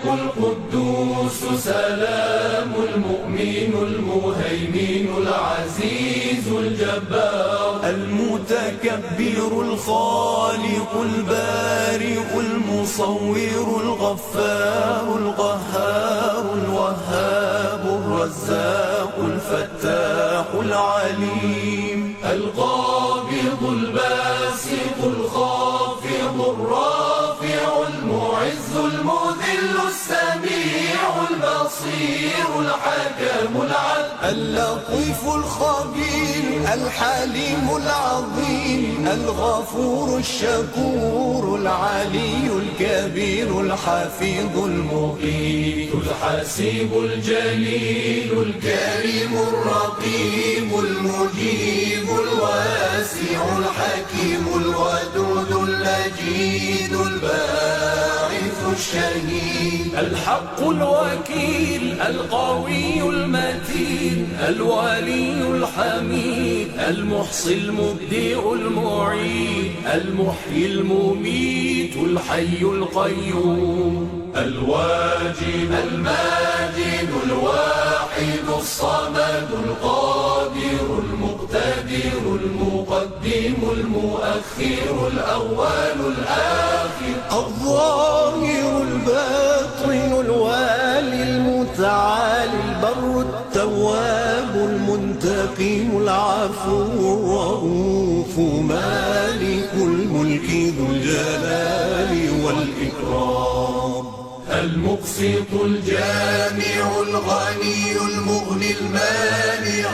الملك القدوس سلام المؤمن المهيمن العزيز الجبار المتكبر الخالق البارئ المصور الغفار القهار الوهاب الرزاق الفتاح العليم القابض الباسط الخافض الرافع المعز المذل السميع البصير الحكم العدل اللطيف الخبير الحليم العظيم الغفور الشكور العلي الكبير الحفيظ المقيت الحسيب الجليل الكريم الرقيب المجيب الواسع الحكيم الودود المجيد الباعث الشهيد الحق الوكيل القوي المتين الولي الحميد المحصي المبدئ المعيد المحيي المميت الحي القيوم الواجد الماجد الواحد الصمد القادر المقتدر المقدم المؤخر الأول الآخر الظاهر الباطن الوالي المتعالي البر التواب المنتقم العفو الرؤوف مالك الملك ذو الجلال والإكرام المقسط الجامع الغني المغني المانع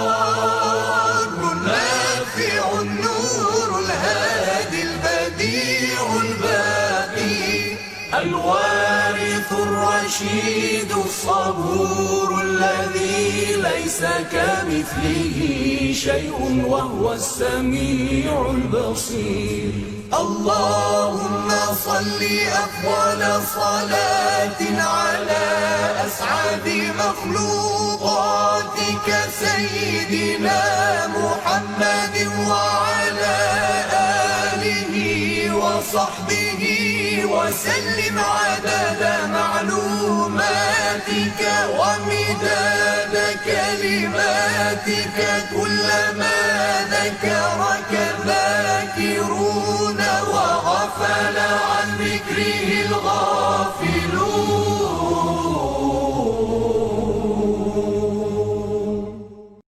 الضار النافع النور الهادي البديع الباقي الوارث الرشيد الصبور الذي ليس كمثله شيء وهو السميع البصير اللهم صل أفضل صلاة على أسعد مخلوقاتك سيدنا محمد وعلى آله وصحبه وسلم عدد معلوماتك ومداد كلماتك كلما ذكرك الذاكرون وغفل عن ذكره الغافلون